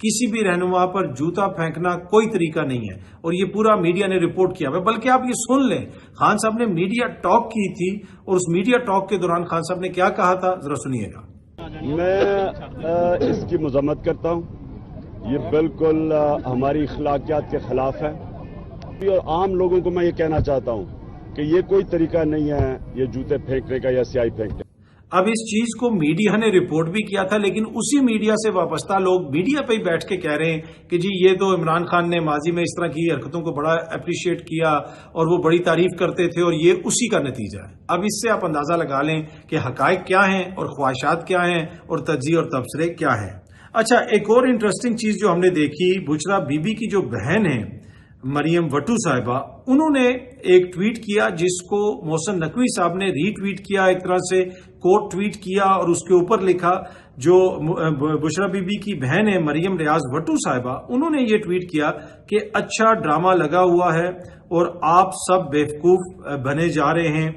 کسی بھی رہنما پر جوتا پھینکنا کوئی طریقہ نہیں ہے، اور یہ پورا میڈیا نے رپورٹ کیا ہوا ہے۔ بلکہ آپ یہ سن لیں، خان صاحب نے میڈیا ٹاک کی تھی، اور اس میڈیا ٹاک کے دوران خان صاحب نے کیا کہا تھا، ذرا سنیے گا۔ میں اس کی مذمت کرتا ہوں، یہ بالکل ہماری اخلاقیات کے خلاف ہے، اور عام لوگوں کو میں یہ کہنا چاہتا ہوں کہ یہ کوئی طریقہ نہیں ہے یہ جوتے پھینکنے کا یا سیاہی پھینکنے کا۔ اب اس چیز کو میڈیا نے رپورٹ بھی کیا تھا، لیکن اسی میڈیا سے وابستہ لوگ میڈیا پہ ہی بیٹھ کے کہہ رہے ہیں کہ جی یہ تو عمران خان نے ماضی میں اس طرح کی حرکتوں کو بڑا اپریشیٹ کیا اور وہ بڑی تعریف کرتے تھے، اور یہ اسی کا نتیجہ ہے۔ اب اس سے آپ اندازہ لگا لیں کہ حقائق کیا ہیں اور خواہشات کیا ہیں اور تجزیے اور تبصرے کیا ہیں۔ اچھا، ایک اور انٹرسٹنگ چیز جو ہم نے دیکھی، بشرا بی بی کی جو بہن ہے مریم وٹو صاحبہ، انہوں نے ایک ٹویٹ کیا جس کو محسن نقوی صاحب نے ری ٹویٹ کیا، ایک طرح سے کوٹ ٹویٹ کیا، اور اس کے اوپر لکھا، جو بشرا بی بی کی بہن ہے مریم ریاض وٹو صاحبہ، انہوں نے یہ ٹویٹ کیا کہ اچھا ڈرامہ لگا ہوا ہے اور آپ سب بیوقوف بنے جا رہے ہیں۔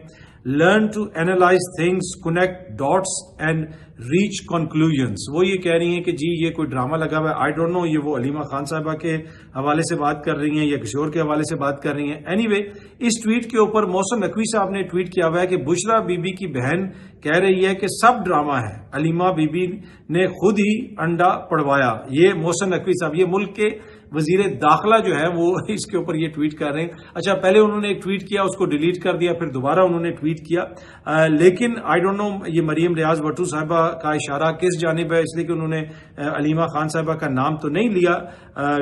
Learn to analyse things, connect dots and reach conclusions. وہ یہ کہہ رہی ہیں کہ جی یہ کوئی ڈرامہ لگا ہوا ہے۔ آئی ڈونٹ نو یہ وہ علیمہ خان صاحبہ کے حوالے سے بات کر رہی ہیں یا کسی اور کے حوالے سے بات کر رہی ہیں۔ اینی وے، اس ٹویٹ کے اوپر محسن نقوی صاحب نے ٹویٹ کیا ہوا ہے کہ بشرا بی بی کی بہن کہہ رہی ہے کہ سب ڈرامہ ہے، علیمہ بی بی نے خود ہی انڈا پڑوایا۔ یہ محسن نقوی صاحب، یہ ملک کے وزیر داخلہ جو ہے وہ اس کے اوپر یہ ٹویٹ کر رہے ہیں۔ اچھا، پہلے انہوں نے ایک ٹویٹ کیا، اس کو ڈیلیٹ کر دیا، پھر دوبارہ انہوں نے ٹویٹ کیا، لیکن آئی ڈونٹ نو یہ مریم ریاض وٹو صاحبہ کا اشارہ کس جانب ہے، اس لیے کہ انہوں نے علیمہ خان صاحبہ کا نام تو نہیں لیا،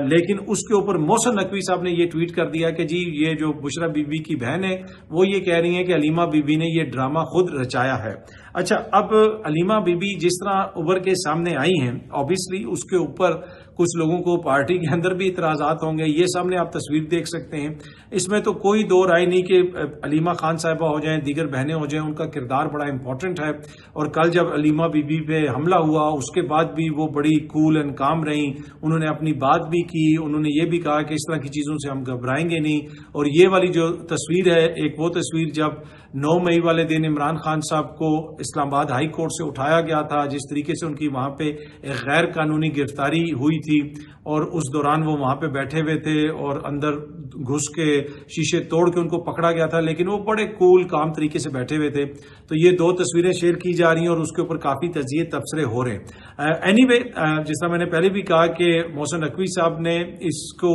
لیکن اس کے اوپر محسن نقوی صاحب نے یہ ٹویٹ کر دیا کہ جی یہ جو بشرا بی بی کی بہن ہے وہ یہ کہہ رہی ہیں کہ علیمہ بی بی نے یہ ڈرامہ خود رچایا ہے۔ اچھا، اب علیمہ بی بی جس طرح ابھر کے سامنے آئی ہیں، آبویسلی اس کے اوپر کچھ لوگوں کو پارٹی کے اندر بھی اعتراضات ہوں گے۔ یہ سامنے آپ تصویر دیکھ سکتے ہیں، اس میں تو کوئی دو رائے نہیں کہ علیمہ خان صاحبہ ہو جائیں، دیگر بہنیں ہو جائیں، ان کا کردار بڑا امپورٹنٹ ہے، اور کل جب علیمہ بی بی پہ حملہ ہوا اس کے بعد بھی وہ بڑی کول اینڈ کام رہیں، انہوں نے اپنی بات بھی کی، انہوں نے یہ بھی کہا کہ اس طرح کی چیزوں سے ہم گھبرائیں گے نہیں۔ اور یہ والی جو تصویر ہے، ایک وہ تصویر جب 9 مئی والے دن عمران خان صاحب کو اسلام آباد ہائی کورٹ سے اٹھایا گیا تھا، جس طریقے سے ان کی وہاں پہ ایک غیر قانونی گرفتاری ہوئی تھی، اور اس دوران وہ وہاں پہ بیٹھے ہوئے تھے اور اندر گھس کے شیشے توڑ کے ان کو پکڑا گیا تھا، لیکن وہ بڑے کول کام طریقے سے بیٹھے ہوئے تھے۔ تو یہ دو تصویریں شیئر کی جا رہی ہیں اور اس کے اوپر کافی تجزیے تبصرے ہو رہے ہیں۔ اینی وے، جس طرح میں نے پہلے بھی کہا کہ محسن نقوی صاحب نے اس کو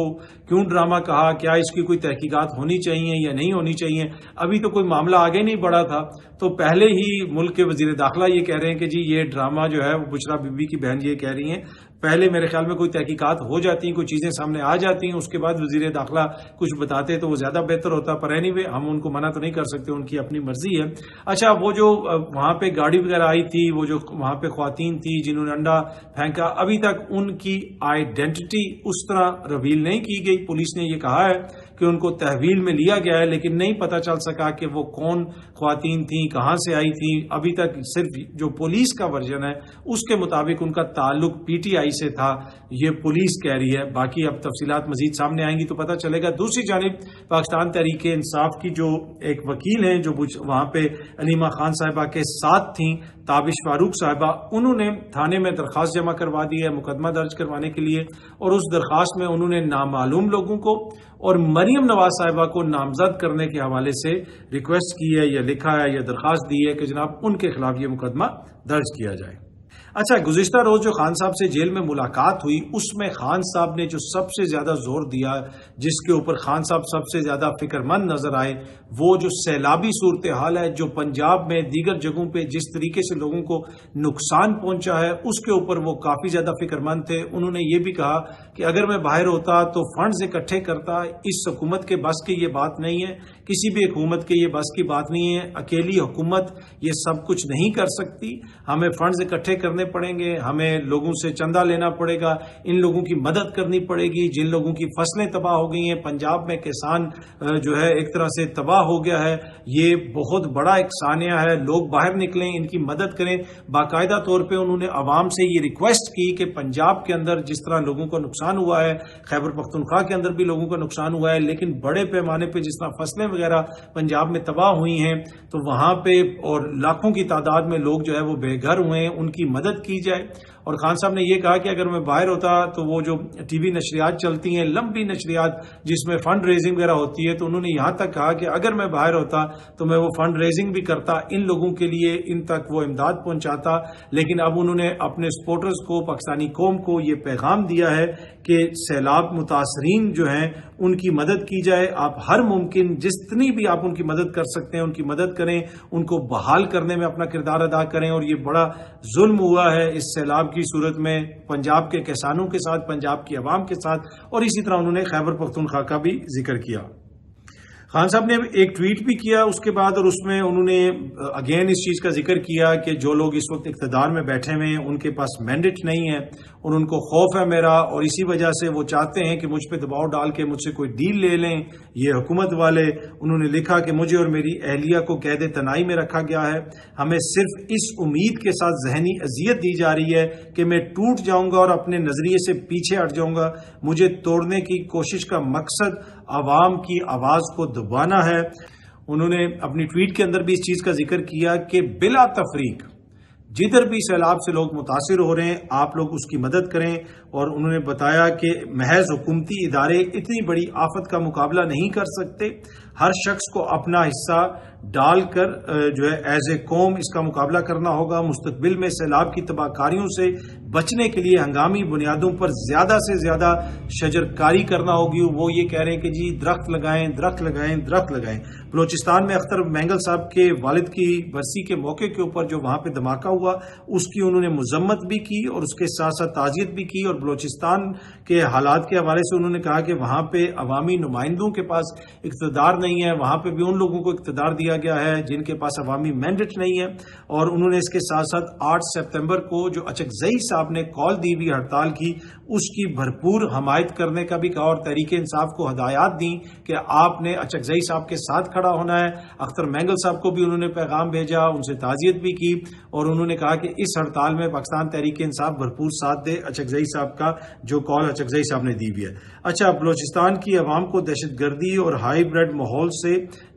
کیوں ڈرامہ کہا، کیا اس کی کوئی تحقیقات ہونی چاہیے یا نہیں ہونی چاہیے، ابھی تو کوئی معاملہ آگے نہیں بڑھا تھا، تو پہلے ہی ملک کے وزیر داخلہ یہ کہہ رہے ہیں کہ جی یہ ڈرامہ جو ہے وہ بشرا بی بی کی بہن یہ کہہ رہی ہیں۔ پہلے میرے خیال میں کوئی تحقیقات ہو جاتی ہیں، کوئی چیزیں سامنے آ جاتی ہیں، اس کے بعد وزیر داخلہ کچھ بتاتے تو وہ زیادہ بہتر ہوتا، پر اینی وے ہم ان کو منع تو نہیں کر سکتے، ان کی اپنی مرضی ہے۔ اچھا، وہ جو وہاں پہ گاڑی وغیرہ آئی تھی، وہ جو وہاں پہ خواتین تھی جنہوں نے انڈا پھینکا، ابھی تک ان کی آئیڈینٹی اس طرح ریویل نہیں کی گئی۔ پولیس نے یہ کہا ہے کہ ان کو تحویل میں لیا گیا ہے، لیکن نہیں پتہ چل سکا کہ وہ کون خواتین تھیں، کہاں سے آئی تھیں۔ ابھی تک صرف جو پولیس کا ورژن ہے اس کے مطابق ان کا تعلق پی ٹی آئی سے تھا، یہ پولیس کہہ رہی ہے، باقی اب تفصیلات مزید سامنے آئیں گی تو پتہ چلے گا۔ دوسری جانب پاکستان تحریک انصاف کی جو ایک وکیل ہیں جو وہاں پہ علیمہ خان صاحبہ کے ساتھ تھیں، تابش فاروق صاحبہ، انہوں نے تھانے میں درخواست جمع کروا دی ہے مقدمہ درج کروانے کے لیے، اور اس درخواست میں انہوں نے نامعلوم لوگوں کو اور مریم نواز صاحبہ کو نامزد کرنے کے حوالے سے ریکویسٹ کی ہے یا لکھا ہے یا درخواست دی ہے کہ جناب ان کے خلاف یہ مقدمہ درج کیا جائے۔ اچھا، گزشتہ روز جو خان صاحب سے جیل میں ملاقات ہوئی، اس میں خان صاحب نے جو سب سے زیادہ زور دیا، جس کے اوپر خان صاحب سب سے زیادہ فکر مند نظر آئے، وہ جو سیلابی صورتحال ہے جو پنجاب میں دیگر جگہوں پہ جس طریقے سے لوگوں کو نقصان پہنچا ہے، اس کے اوپر وہ کافی زیادہ فکر مند تھے۔ انہوں نے یہ بھی کہا کہ اگر میں باہر ہوتا تو فنڈز اکٹھے کرتا، اس حکومت کے بس کی یہ بات نہیں ہے، کسی بھی حکومت کے یہ بس کی بات نہیں ہے، اکیلی حکومت یہ سب کچھ نہیں کر سکتی، ہمیں فنڈز اکٹھے کرنے پڑیں گے، ہمیں لوگوں سے چندہ لینا پڑے گا، ان لوگوں کی مدد کرنی پڑے گی جن لوگوں کی فصلیں تباہ ہو گئی ہیں۔ پنجاب میں کسان جو ہے ایک طرح سے تباہ ہو گیا ہے، یہ بہت بڑا ایک سانحہ ہے، لوگ باہر نکلیں، ان کی مدد کریں۔ باقاعدہ طور پہ انہوں نے عوام سے یہ ریکویسٹ کی کہ پنجاب کے اندر جس طرح لوگوں کو نقصان ہوا ہے، خیبر پختونخوا کے اندر بھی لوگوں کا نقصان ہوا ہے، لیکن بڑے پیمانے پہ جس طرح فصلیں وغیرہ پنجاب میں تباہ ہوئی ہیں، تو وہاں پہ اور لاکھوں کی تعداد میں لوگ جو ہے وہ بے گھر ہوئے ہیں، ان کی مدد کی جائے۔ اور خان صاحب نے یہ کہا کہ اگر میں باہر ہوتا تو وہ جو ٹی وی نشریات چلتی ہیں لمبی نشریات جس میں فنڈ ریزنگ وغیرہ ہوتی ہے تو انہوں نے یہاں تک کہا کہ اگر میں باہر ہوتا تو میں وہ فنڈ ریزنگ بھی کرتا ان لوگوں کے لیے ان تک وہ امداد پہنچاتا. لیکن اب انہوں نے اپنے سپورٹرز کو پاکستانی قوم کو یہ پیغام دیا ہے کہ سیلاب متاثرین جو ہیں ان کی مدد کی جائے. آپ ہر ممکن جتنی بھی آپ ان کی مدد کر سکتے ہیں ان کی مدد کریں, ان کو بحال کرنے میں اپنا کردار ادا کریں. اور یہ بڑا ظلم ہوا ہے اس سیلاب کی صورت میں پنجاب کے کسانوں کے ساتھ, پنجاب کی عوام کے ساتھ, اور اسی طرح انہوں نے خیبر پختونخوا کا بھی ذکر کیا. خان صاحب نے ایک ٹویٹ بھی کیا اس کے بعد, اور اس میں انہوں نے اگین اس چیز کا ذکر کیا کہ جو لوگ اس وقت اقتدار میں بیٹھے ہوئے ہیں ان کے پاس مینڈیٹ نہیں ہے اور ان کو خوف ہے میرا, اور اسی وجہ سے وہ چاہتے ہیں کہ مجھ پہ دباؤ ڈال کے مجھ سے کوئی ڈیل لے لیں یہ حکومت والے. انہوں نے لکھا کہ مجھے اور میری اہلیہ کو قید تنہائی میں رکھا گیا ہے. ہمیں صرف اس امید کے ساتھ ذہنی اذیت دی جا رہی ہے کہ میں ٹوٹ جاؤں گا اور اپنے نظریے سے پیچھے ہٹ جاؤں گا. مجھے توڑنے کی کوشش کا مقصد عوام کی آواز کو دبانا ہے. انہوں نے اپنی ٹویٹ کے اندر بھی اس چیز کا ذکر کیا کہ بلا تفریق جدھر بھی سیلاب سے لوگ متاثر ہو رہے ہیں آپ لوگ اس کی مدد کریں. اور انہوں نے بتایا کہ محض حکومتی ادارے اتنی بڑی آفت کا مقابلہ نہیں کر سکتے, ہر شخص کو اپنا حصہ ڈال کر جو ہے ایز اے قوم اس کا مقابلہ کرنا ہوگا. مستقبل میں سیلاب کی تباہ کاریوں سے بچنے کے لیے ہنگامی بنیادوں پر زیادہ سے زیادہ شجرکاری کرنا ہوگی. وہ یہ کہہ رہے ہیں کہ جی درخت لگائیں درخت لگائیں درخت لگائیں. بلوچستان میں اختر مینگل صاحب کے والد کی برسی کے موقع کے اوپر جو وہاں پہ دھماکہ ہوا اس کی انہوں نے مذمت بھی کی اور اس کے ساتھ ساتھ تعزیت بھی کی. اور بلوچستان کے حالات کے حوالے سے انہوں نے کہا کہ وہاں پہ عوامی نمائندوں کے پاس اقتدار نہیں ہے, وہاں پہ بھی ان لوگوں کو اقتدار دیا گیا ہے جن کے پاس عوامی مینڈیٹ نہیں ہے. اور انہوں نے اس کے ساتھ ساتھ 8 سپتمبر کو جو اچکزئی صاحب نے کال دی ہوئی ہڑتال کی اس کی بھرپور حمایت کرنے کا بھی کہا اور تحریک انصاف کو ہدایات دیں کہ آپ نے اچکزئی صاحب کے ساتھ کھڑا ہونا ہے. اختر مینگل صاحب کو بھی انہوں نے پیغام بھیجا, ان سے تعزیت بھی کی اور انہوں نے کہا کہ اس ہڑتال میں پاکستان تحریک انصاف بھرپور ساتھ دے اچکزئی صاحب کا جو کال اچکزئی صاحب نے دی ہوئی ہے. اچھا, بلوچستان کی عوام کو دہشت گردی اور ہائی بریڈ ماحول سے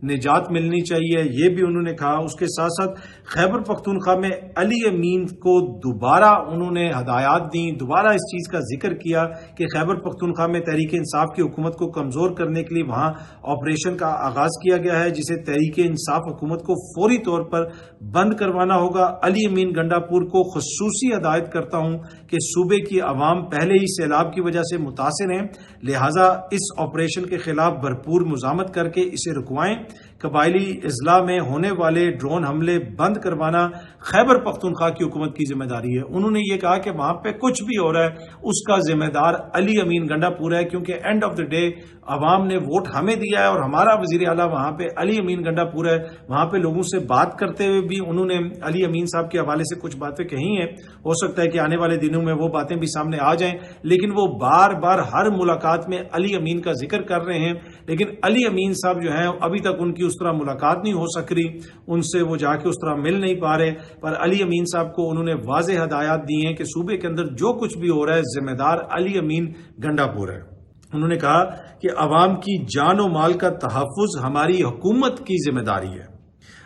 نجات ملنی چاہیے یہ بھی انہوں نے کہا. اس کے ساتھ ساتھ خیبر پختونخوا میں علی امین کو دوبارہ انہوں نے ہدایات دیں, دوبارہ اس چیز کا ذکر کیا کہ خیبر پختونخوا میں تحریک انصاف کی حکومت کو کمزور کرنے کے لیے وہاں آپریشن کا آغاز کیا گیا ہے جسے تحریک انصاف حکومت کو فوری طور پر بند کروانا ہوگا. علی امین گنڈا پور کو خصوصی ہدایت کرتا ہوں کہ صوبے کی عوام پہلے ہی سیلاب کی وجہ سے متاثر ہیں, لہٰذا اس آپریشن کے خلاف بھرپور مزاحمت کر کے اسے رکوائیں. قبائلی اضلاع میں ہونے والے ڈرون حملے بند کروانا خیبر پختونخوا کی حکومت کی ذمہ داری ہے. انہوں نے یہ کہا کہ وہاں پہ کچھ بھی ہو رہا ہے اس کا ذمہ دار علی امین گنڈا پور ہے, کیونکہ اینڈ آف دا ڈے عوام نے ووٹ ہمیں دیا ہے اور ہمارا وزیر اعلیٰ وہاں پہ علی امین گنڈا پور ہے. وہاں پہ لوگوں سے بات کرتے ہوئے بھی انہوں نے علی امین صاحب کے حوالے سے کچھ باتیں کہی ہیں. ہو سکتا ہے کہ آنے والے دنوں میں وہ باتیں بھی سامنے آ جائیں, لیکن وہ بار بار ہر ملاقات میں علی امین کا ذکر کر رہے ہیں. لیکن علی امین صاحب جو ہیں ابھی تک ان کی اس طرح ملاقات نہیں ہو سک رہی, ان سے وہ جا کے اس طرح مل نہیں پا رہے. پر علی امین صاحب کو انہوں نے واضح ہدایات دی ہیں کہ صوبے کے اندر جو کچھ بھی ہو رہا ہے ذمہ دار علی امین گنڈا پور ہے. انہوں نے کہا کہ عوام کی جان و مال کا تحفظ ہماری حکومت کی ذمہ داری ہے.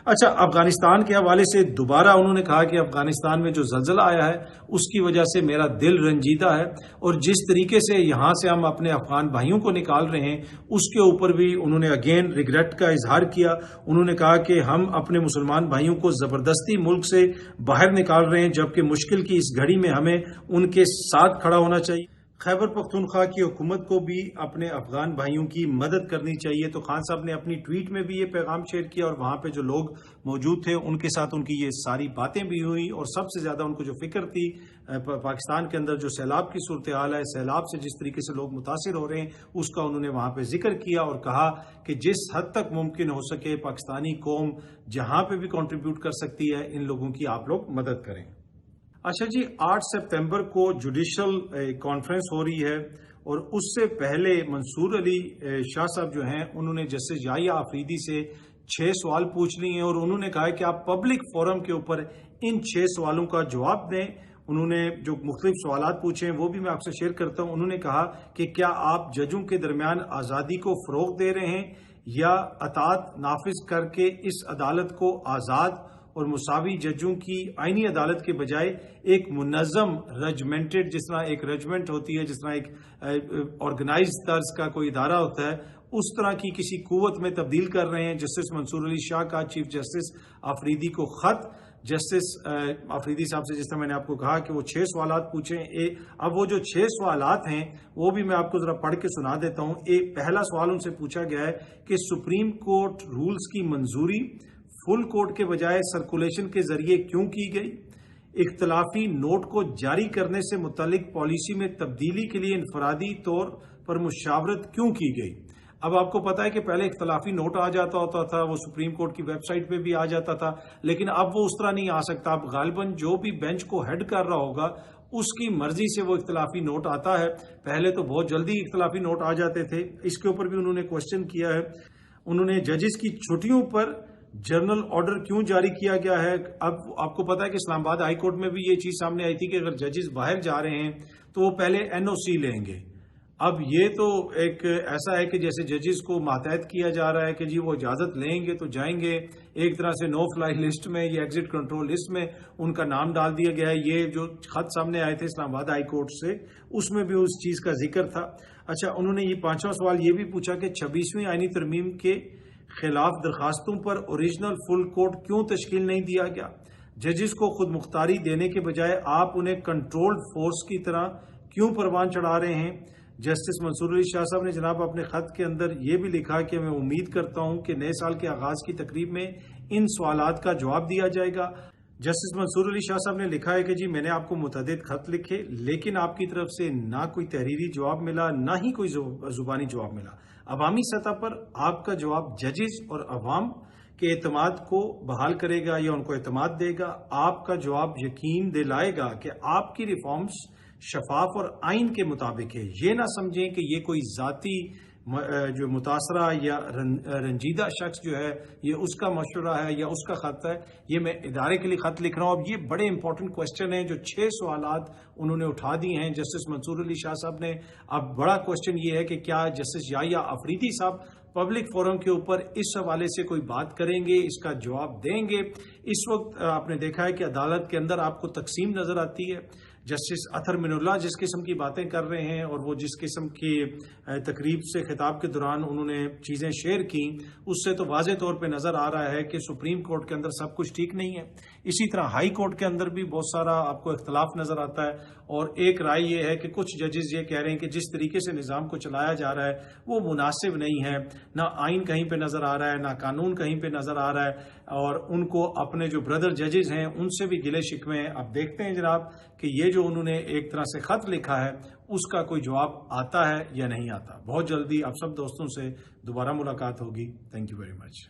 اچھا, افغانستان کے حوالے سے دوبارہ انہوں نے کہا کہ افغانستان میں جو زلزلہ آیا ہے اس کی وجہ سے میرا دل رنجیدہ ہے اور جس طریقے سے یہاں سے ہم اپنے افغان بھائیوں کو نکال رہے ہیں اس کے اوپر بھی انہوں نے اگین ریگریٹ کا اظہار کیا. انہوں نے کہا کہ ہم اپنے مسلمان بھائیوں کو زبردستی ملک سے باہر نکال رہے ہیں جبکہ مشکل کی اس گھڑی میں ہمیں ان کے ساتھ کھڑا ہونا چاہیے. خیبر پختونخوا کی حکومت کو بھی اپنے افغان بھائیوں کی مدد کرنی چاہیے. تو خان صاحب نے اپنی ٹویٹ میں بھی یہ پیغام شیئر کیا اور وہاں پہ جو لوگ موجود تھے ان کے ساتھ ان کی یہ ساری باتیں بھی ہوئی. اور سب سے زیادہ ان کو جو فکر تھی پاکستان کے اندر جو سیلاب کی صورتحال ہے, سیلاب سے جس طریقے سے لوگ متاثر ہو رہے ہیں اس کا انہوں نے وہاں پہ ذکر کیا اور کہا کہ جس حد تک ممکن ہو سکے پاکستانی قوم جہاں پہ بھی کنٹریبیوٹ کر سکتی ہے ان لوگوں کی آپ لوگ مدد کریں. اچھا جی, 8 سپتمبر کو جوڈیشل کانفرنس ہو رہی ہے اور اس سے پہلے منصور علی شاہ صاحب جو ہیں انہوں نے جسٹس یحییٰ آفریدی سے 6 سوال پوچھ لیے ہیں اور انہوں نے کہا کہ آپ پبلک فورم کے اوپر ان 6 سوالوں کا جواب دیں. انہوں نے جو مختلف سوالات پوچھے ہیں وہ بھی میں آپ سے شیئر کرتا ہوں. انہوں نے کہا کہ کیا آپ ججوں کے درمیان آزادی کو فروغ دے رہے ہیں یا اطاعت نافذ کر کے اس عدالت کو آزاد اور مساوی ججوں کی آئینی عدالت کے بجائے ایک منظم رجمنٹڈ، جس طرح ایک رجمنٹ ہوتی ہے، جس طرح ایک آرگنائز طرز کا کوئی ادارہ ہوتا ہے، اس طرح کی کسی قوت میں تبدیل کر رہے ہیں۔ جسٹس منصور علی شاہ کا چیف جسٹس آفریدی کو خط، جسٹس آفریدی صاحب سے جس طرح میں نے آپ کو کہا کہ وہ 6 سوالات پوچھیں۔ اب وہ جو 6 سوالات ہیں وہ بھی میں آپ کو ذرا پڑھ کے سنا دیتا ہوں۔ پہلا سوال ان سے پوچھا گیا ہے کہ سپریم کورٹ رولز کی منظوری فل کورٹ کے بجائے سرکولیشن کے ذریعے کیوں کی گئی؟ اختلافی نوٹ کو جاری کرنے سے متعلق پالیسی میں تبدیلی کے لیے انفرادی طور پر مشاورت کیوں کی گئی؟ اب آپ کو پتا ہے کہ پہلے اختلافی نوٹ آ جاتا ہوتا تھا، وہ سپریم کورٹ کی ویب سائٹ پہ بھی آ جاتا تھا، لیکن اب وہ اس طرح نہیں آ سکتا۔ اب غالباً جو بھی بینچ کو ہیڈ کر رہا ہوگا اس کی مرضی سے وہ اختلافی نوٹ آتا ہے۔ پہلے تو بہت جلدی اختلافی نوٹ آ جاتے تھے۔ اس کے اوپر بھی انہوں نے کوشچن کیا ہے۔ انہوں نے ججز کی چھٹیوں پر جنرل آرڈر کیوں جاری کیا گیا ہے؟ اب آپ کو پتا ہے کہ اسلام آباد ہائی کورٹ میں بھی یہ چیز سامنے آئی تھی کہ اگر ججز باہر جا رہے ہیں تو وہ پہلے NOC لیں گے۔ اب یہ تو ایک ایسا ہے کہ جیسے ججز کو ماتحت کیا جا رہا ہے کہ جی وہ اجازت لیں گے تو جائیں گے، ایک طرح سے نو فلائی لسٹ میں یا ایگزٹ کنٹرول لسٹ میں ان کا نام ڈال دیا گیا ہے۔ یہ جو خط سامنے آئے تھے اسلام آباد ہائی کورٹ سے، اس میں بھی اس چیز کا ذکر تھا۔ اچھا، انہوں نے یہ 5واں سوال یہ بھی پوچھا کہ 26ویں آئینی ترمیم کے خلاف درخواستوں پر اوریجنل فل کورٹ کیوں تشکیل نہیں دیا گیا؟ ججز کو خود مختاری دینے کے بجائے آپ انہیں کنٹرولڈ فورس کی طرح کیوں پروان چڑھا رہے ہیں؟ جسٹس منصور علی شاہ صاحب نے جناب اپنے خط کے اندر یہ بھی لکھا کہ میں امید کرتا ہوں کہ نئے سال کے آغاز کی تقریب میں ان سوالات کا جواب دیا جائے گا۔ جسٹس منصور علی شاہ صاحب نے لکھا ہے کہ جی میں نے آپ کو متعدد خط لکھے، لیکن آپ کی طرف سے نہ کوئی تحریری جواب ملا، نہ ہی کوئی زبانی جواب ملا۔ عوامی سطح پر آپ کا جواب ججز اور عوام کے اعتماد کو بحال کرے گا یا ان کو اعتماد دے گا؟ آپ کا جواب یقین دلائے گا کہ آپ کی ریفارمز شفاف اور آئین کے مطابق ہے؟ یہ نہ سمجھیں کہ یہ کوئی ذاتی جو متاثرہ یا رنجیدہ شخص جو ہے یہ اس کا مشورہ ہے یا اس کا خط ہے۔ یہ میں ادارے کے لیے خط لکھ رہا ہوں۔ اب یہ بڑے امپورٹنٹ کوسچن ہیں جو 6 سوالات انہوں نے اٹھا دی ہیں جسٹس منصور علی شاہ صاحب نے۔ اب بڑا کوسچن یہ ہے کہ کیا جسٹس یحییٰ آفریدی صاحب پبلک فورم کے اوپر اس حوالے سے کوئی بات کریں گے، اس کا جواب دیں گے؟ اس وقت آپ نے دیکھا ہے کہ عدالت کے اندر آپ کو تقسیم نظر آتی ہے۔ جسٹس اطہر من اللہ جس قسم کی باتیں کر رہے ہیں اور وہ جس قسم کی تقریب سے خطاب کے دوران انہوں نے چیزیں شیئر کی، اس سے تو واضح طور پہ نظر آ رہا ہے کہ سپریم کورٹ کے اندر سب کچھ ٹھیک نہیں ہے۔ اسی طرح ہائی کورٹ کے اندر بھی بہت سارا آپ کو اختلاف نظر آتا ہے، اور ایک رائے یہ ہے کہ کچھ ججز یہ کہہ رہے ہیں کہ جس طریقے سے نظام کو چلایا جا رہا ہے وہ مناسب نہیں ہے، نہ آئین کہیں پہ نظر آ رہا ہے، نہ قانون کہیں پہ نظر آ رہا ہے، اور ان کو اپنے جو بردر ججز ہیں ان سے بھی گلے شکوے ہیں۔ اب دیکھتے ہیں جناب کہ یہ جو انہوں نے ایک طرح سے خط لکھا ہے اس کا کوئی جواب آتا ہے یا نہیں آتا۔ بہت جلدی آپ سب دوستوں سے دوبارہ ملاقات ہوگی۔ Thank you very much.